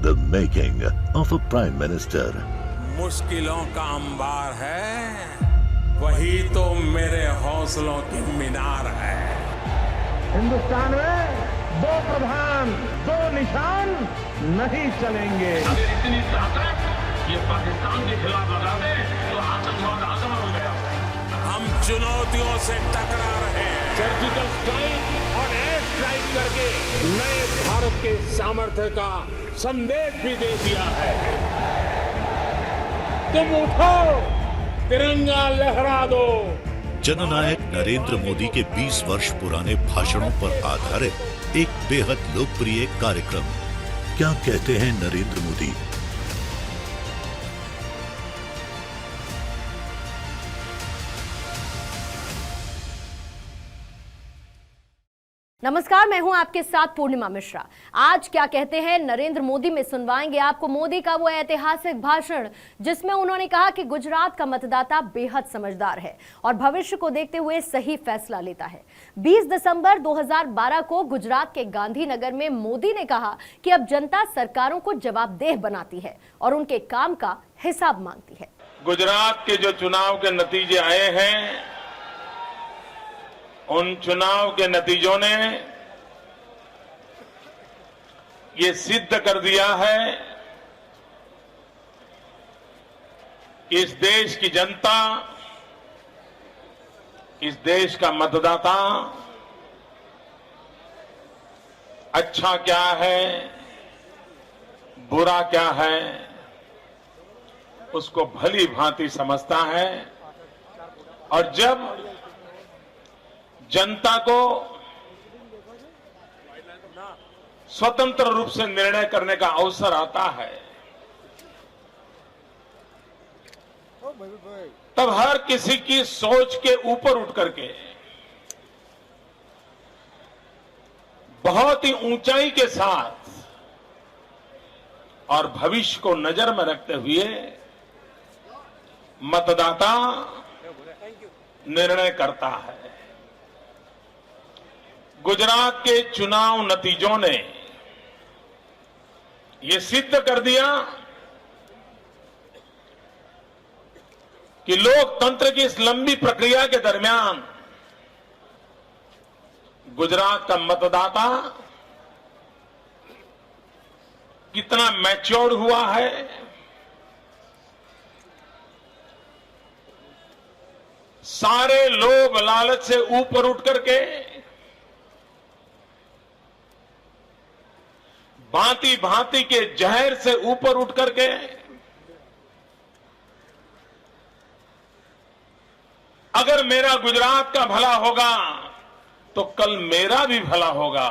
The making of a Prime Minister. मुश्किलों का अंबार है, वही तो मेरे हौसलों की मीनार है। हिंदुस्तान में दो प्रधान, दो निशान नहीं चलेंगे। अगर इतनी ताकत ये पाकिस्तान के खिलाफ लगा दे तो आतंकवाद आजाद हो गया। हम चुनौतियों से टकरा रहे हैं। सर्जिकल स्ट्राइक और एयर स्ट्राइक करके नए भारत के सामर्थ्य का संदेश भी दे दिया है। तुम उठो, तिरंगा लहरा दो। जननायक नरेंद्र मोदी के 20 वर्ष पुराने भाषणों पर आधारित एक बेहद लोकप्रिय कार्यक्रम। क्या कहते हैं नरेंद्र मोदी? नमस्कार, मैं हूं आपके साथ पूर्णिमा मिश्रा। आज क्या कहते हैं नरेंद्र मोदी में सुनवाएंगे आपको मोदी का वो ऐतिहासिक भाषण जिसमें उन्होंने कहा कि गुजरात का मतदाता बेहद समझदार है और भविष्य को देखते हुए सही फैसला लेता है। 20 दिसंबर 2012 को गुजरात के गांधीनगर में मोदी ने कहा कि अब जनता सरकारों को जवाबदेह बनाती है और उनके काम का हिसाब मांगती है। गुजरात के जो चुनाव के नतीजे आए हैं, उन चुनाव के नतीजों ने ये सिद्ध कर दिया है कि इस देश की जनता, इस देश का मतदाता अच्छा क्या है, बुरा क्या है, उसको भली भांति समझता है। और जब जनता को स्वतंत्र रूप से निर्णय करने का अवसर आता है, तब हर किसी की सोच के ऊपर उठ करके बहुत ही ऊंचाई के साथ और भविष्य को नजर में रखते हुए मतदाता निर्णय करता है। गुजरात के चुनाव नतीजों ने ये सिद्ध कर दिया कि लोकतंत्र की इस लंबी प्रक्रिया के दरमियान गुजरात का मतदाता कितना मैच्योर हुआ है, सारे लोभ लालच से ऊपर उठ करके भांति भांति के जहर से ऊपर उठ करके अगर मेरा गुजरात का भला होगा तो कल मेरा भी भला होगा।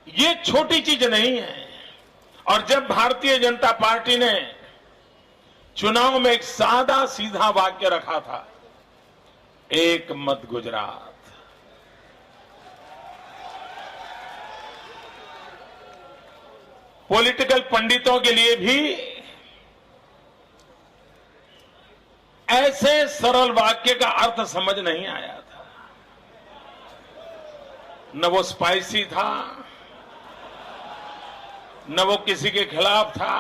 ये छोटी चीज नहीं है। और जब भारतीय जनता पार्टी ने चुनाव में एक सादा सीधा वाक्य रखा था, एक मत गुजरात, पॉलिटिकल पंडितों के लिए भी ऐसे सरल वाक्य का अर्थ समझ नहीं आया था। न वो स्पाइसी था, न वो किसी के खिलाफ था,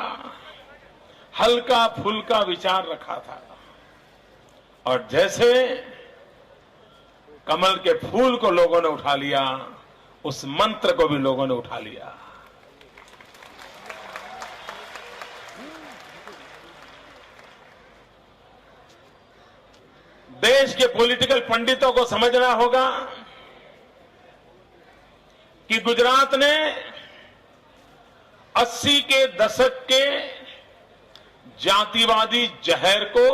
हल्का फुल्का विचार रखा था। और जैसे कमल के फूल को लोगों ने उठा लिया, उस मंत्र को भी लोगों ने उठा लिया। देश के पॉलिटिकल पंडितों को समझना होगा कि गुजरात ने 80 के दशक के जातिवादी जहर को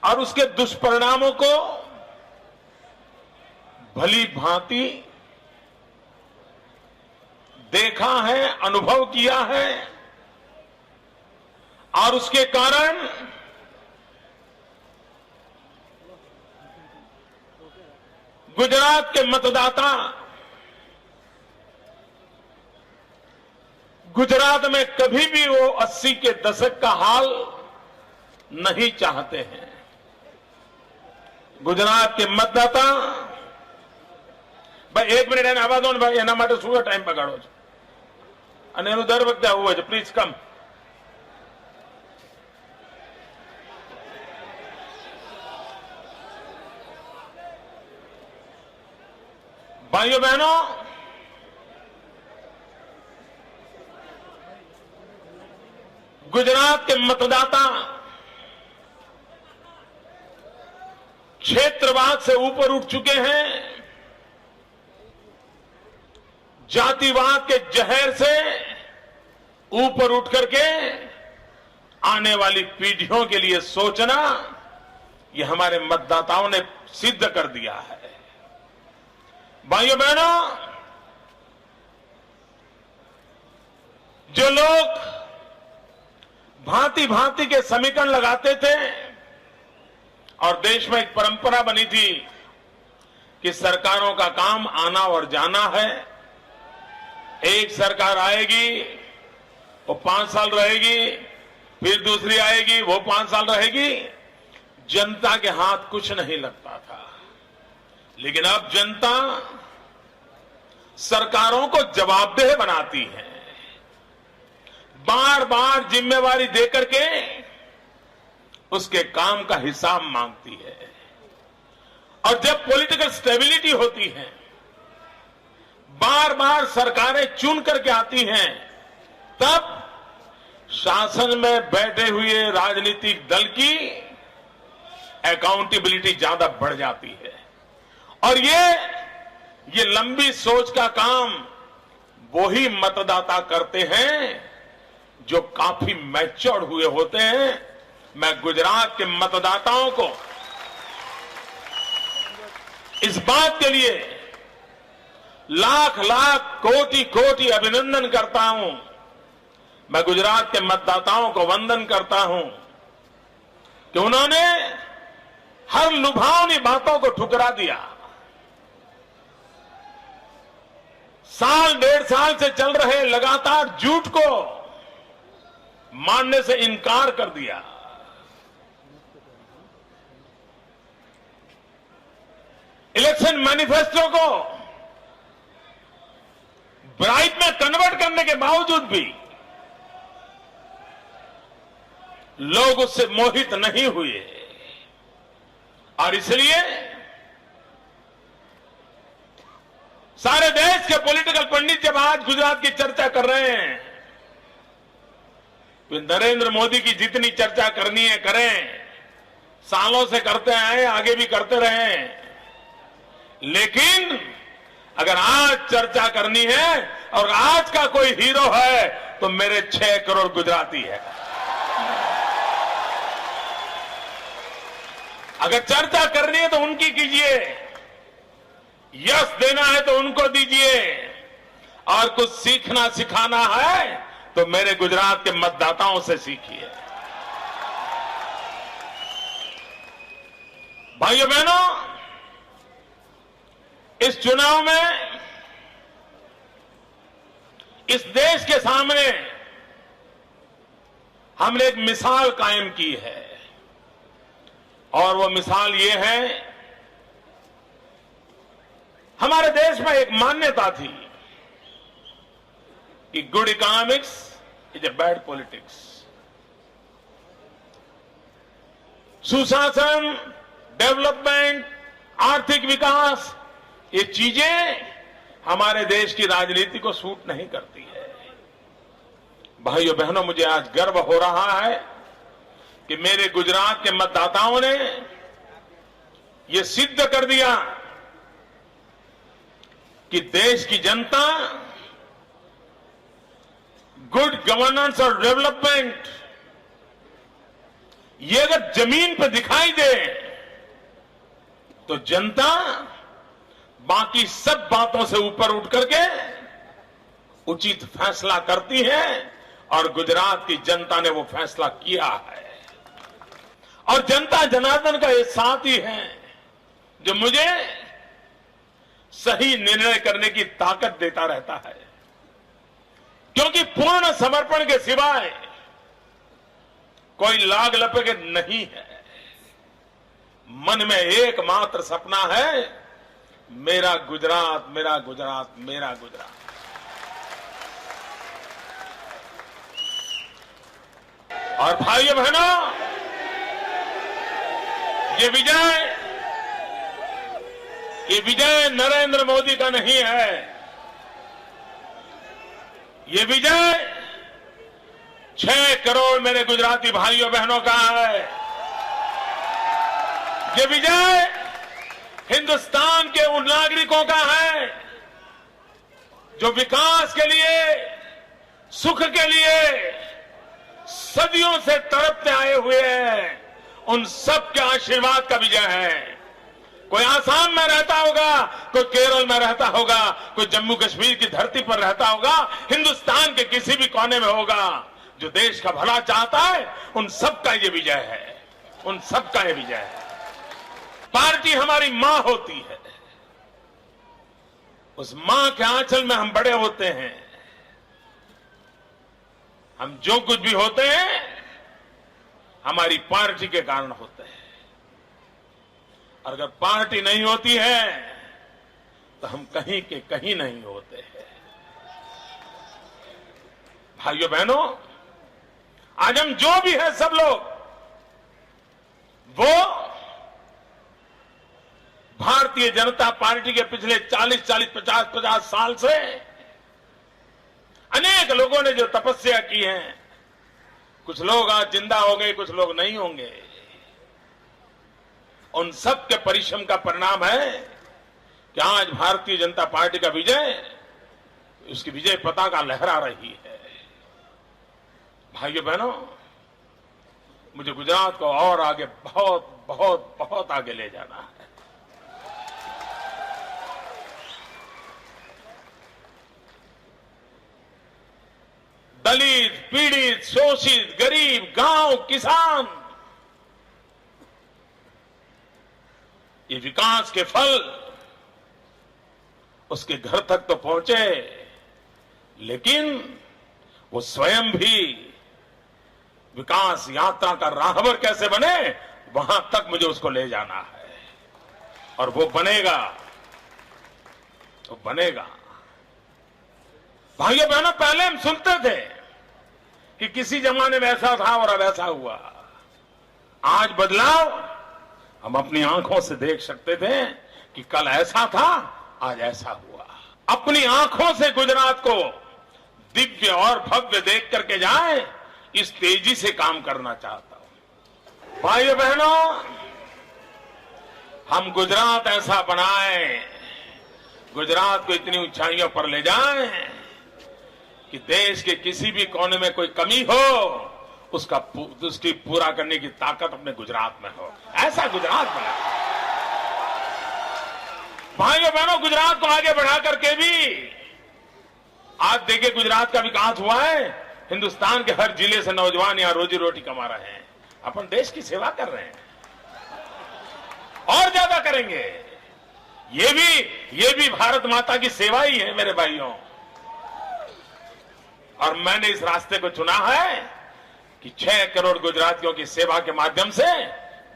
और उसके दुष्परिणामों को भली भांति देखा है, अनुभव किया है। और उसके कारण गुजरात के मतदाता गुजरात में कभी भी वो 80 के दशक का हाल नहीं चाहते हैं। ગુજરાત કે મતદાતા ભાઈ 1 મિનિટ એને આવા દો ને ભાઈ, એના માટે શું ટાઈમ બગાડો છો? અને એનું દર વખતે આવું હોય છે. Please come. भाइयों बहनों, गुजरात के मतदाता क्षेत्रवाद से ऊपर उठ चुके हैं, जातिवाद के जहर से ऊपर उठ करके आने वाली पीढ़ियों के लिए सोचना, ये हमारे मतदाताओं ने सिद्ध कर दिया है. भाइयों बहनों, जो लोग भांति भांति के समीकरण लगाते थे और देश में एक परंपरा बनी थी कि सरकारों का काम आना और जाना है, एक सरकार आएगी वो 5 साल रहेगी, फिर दूसरी आएगी वो 5 साल रहेगी, जनता के हाथ कुछ नहीं लगता था. लेकिन अब जनता सरकारों को जवाबदेह बनाती है, बार बार जिम्मेवारी देकर के उसके काम का हिसाब मांगती है. और जब पॉलिटिकल स्टेबिलिटी होती है, बार बार सरकारें चुन करके आती हैं, तब शासन में बैठे हुए राजनीतिक दल की अकाउंटेबिलिटी ज्यादा बढ़ जाती है. और ये लंबी सोच का काम वो ही मतदाता करते हैं जो काफी मैच्योर्ड हुए होते हैं. मैं गुजरात के मतदाताओं को इस बात के लिए लाख लाख कोटि कोटि अभिनंदन करता हूं. मैं गुजरात के मतदाताओं को वंदन करता हूं कि उन्होंने हर लुभावनी बातों को ठुकरा दिया. साल 1.5 साल से चल रहे लगातार झूठ को मानने से इनकार कर दिया. इलेक्शन मैनिफेस्टो को ब्राइट में कन्वर्ट करने के बावजूद भी लोग उससे मोहित नहीं हुए. और इसलिए सारे देश के पॉलिटिकल पंडित जब आज गुजरात की चर्चा कर रहे हैं, तो नरेंद्र मोदी की जितनी चर्चा करनी है करें. सालों से करते आए, आगे भी करते रहें. लेकिन अगर आज चर्चा करनी है और आज का कोई हीरो है तो मेरे 6 करोड़ गुजराती है. अगर चर्चा करनी है तो उनकी कीजिए, यश देना है तो उनको दीजिए, और कुछ सीखना सिखाना है तो मेरे गुजरात के मतदाताओं से सीखिए. भाइयों बहनों, इस चुनाव में इस देश के सामने हमने एक मिसाल कायम की है, और वो मिसाल ये है, हमारे देश में एक मान्यता थी कि good economics is a bad politics. सुशासन, डेवलपमेंट, आर्थिक विकास, ये चीजें हमारे देश की राजनीति को सूट नहीं करती है. भाइयों बहनों, मुझे आज गर्व हो रहा है कि मेरे गुजरात के मतदाताओं ने ये सिद्ध कर दिया कि देश की जनता गुड गवर्नेंस और डेवलपमेंट ये अगर जमीन पर दिखाई दे तो जनता बाकी सब बातों से ऊपर उठ करके उचित फैसला करती है, और गुजरात की जनता ने वो फैसला किया है. और जनता जनार्दन का ये साथी है जो मुझे सही निर्णय करने की ताकत देता रहता है, क्योंकि पूर्ण समर्पण के सिवाय कोई लाग लपेट नहीं है. मन में एकमात्र सपना है, मेरा गुजरात, मेरा गुजरात, मेरा गुजरात। और भाइयों बहनों, ये विजय नरेंद्र मोदी का नहीं है। ये विजय 6 करोड़ मेरे गुजराती भाइयों बहनों का है। ये विजय हिंदुस्तान के उन नागरिकों का है जो विकास के लिए, सुख के लिए सदियों से तड़पते आए हुए हैं। उन सब के आशीर्वाद का विजय है। कोई आसाम में रहता होगा, कोई केरल में रहता होगा, कोई जम्मू कश्मीर की धरती पर रहता होगा, हिंदुस्तान के किसी भी कोने में होगा, जो देश का भला चाहता है, उन सब का ये विजय है। उन सब का ये विजय है। पार्टी हमारी मां होती है। उस मां के आंचल में हम बड़े होते हैं। हम जो कुछ भी होते हैं हमारी पार्टी के कारण होते हैं। और अगर पार्टी नहीं होती है तो हम कहीं के कहीं नहीं होते हैं। भाइयों बहनों, आज हम जो भी है सब लोग, वो भारतीय जनता पार्टी के पिछले 40-50 साल से अनेक लोगों ने जो तपस्या की है, कुछ लोग आज जिंदा हो गए, कुछ लोग नहीं होंगे। उन सब के परिश्रम का परिणाम है कि आज भारतीय जनता पार्टी का विजय, उसकी विजय पताका लहरा रही है। भाइयों बहनों, मुझे गुजरात को और आगे बहुत बहुत बहुत आगे ले जाना है। दलित, पीड़ित, शोषित, गरीब, गांव, किसान, ये विकास के फल उसके घर तक तो पहुंचे, लेकिन वो स्वयं भी विकास यात्रा का राहबर कैसे बने, वहां तक मुझे उसको ले जाना है। और वो बनेगा, वो बनेगा। भाइयों बहनों, पहले हम सुनते थे कि किसी जमाने में ऐसा था और अब ऐसा हुआ। आज बदलाव हम अपनी आंखों से देख सकते थे कि कल ऐसा था, आज ऐसा हुआ। अपनी आंखों से गुजरात को दिव्य और भव्य देख करके जाए, इस तेजी से काम करना चाहता हूं। भाइयों बहनों, हम गुजरात ऐसा बनाएं, गुजरात को इतनी ऊंचाइयों पर ले जाएं कि देश के किसी भी कोने में कोई कमी हो, उसकी पूरा करने की ताकत अपने गुजरात में हो। ऐसा गुजरात बना। भाइयों बहनों, गुजरात को आगे बढ़ा करके भी आज देखिए गुजरात का विकास हुआ है। हिंदुस्तान के हर जिले से नौजवान यहां रोजी रोटी कमा रहे हैं, अपन देश की सेवा कर रहे हैं, और ज्यादा करेंगे। ये भी भारत माता की सेवा ही है मेरे भाइयों। और मैंने इस रास्ते को चुना है कि 6 करोड़ गुजरातियों की सेवा के माध्यम से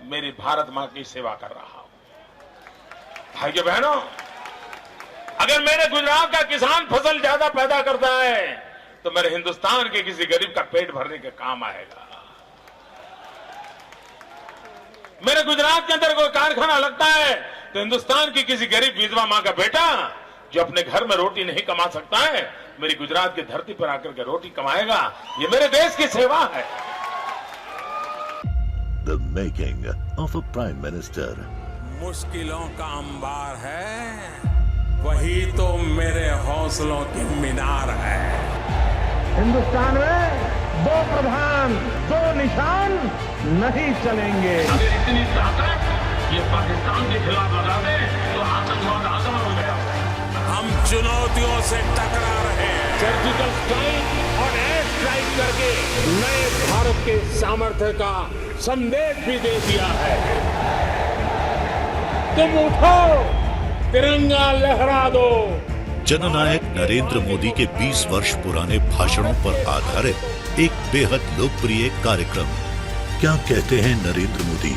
मेरी भारत मां की सेवा कर रहा हूं। भाइयों बहनों, अगर मेरे गुजरात का किसान फसल ज्यादा पैदा करता है तो मेरे हिंदुस्तान के किसी गरीब का पेट भरने के काम आएगा। मेरे गुजरात के अंदर कोई कारखाना लगता है तो हिंदुस्तान की किसी गरीब विधवा मां का बेटा जो अपने घर में रोटी नहीं कमा सकता है, मेरी गुजरात की धरती पर आकर के रोटी कमाएगा। ये मेरे देश की सेवा है। The making of a prime minister. मुश्किलों का अंबार है, वही तो मेरे हौसलों की मीनार है। हिंदुस्तान में 2 प्रधान 2 निशान नहीं चलेंगे। अगर इतनी ताकत ये पाकिस्तान के खिलाफ लगा दे तो आतंकवाद आसान हो गया। हम चुनौतियों से टकरा रहे हैं। सर्जिकल स्ट्राइक और एयर स्ट्राइक करके नए भारत के सामर्थ्य का संदेश भी दे दिया है। तुम उठो, तिरंगा लहरा दो। जननायक नरेंद्र मोदी के 20 वर्ष पुराने भाषणों पर आधारित एक बेहद लोकप्रिय कार्यक्रम। क्या कहते हैं नरेंद्र मोदी?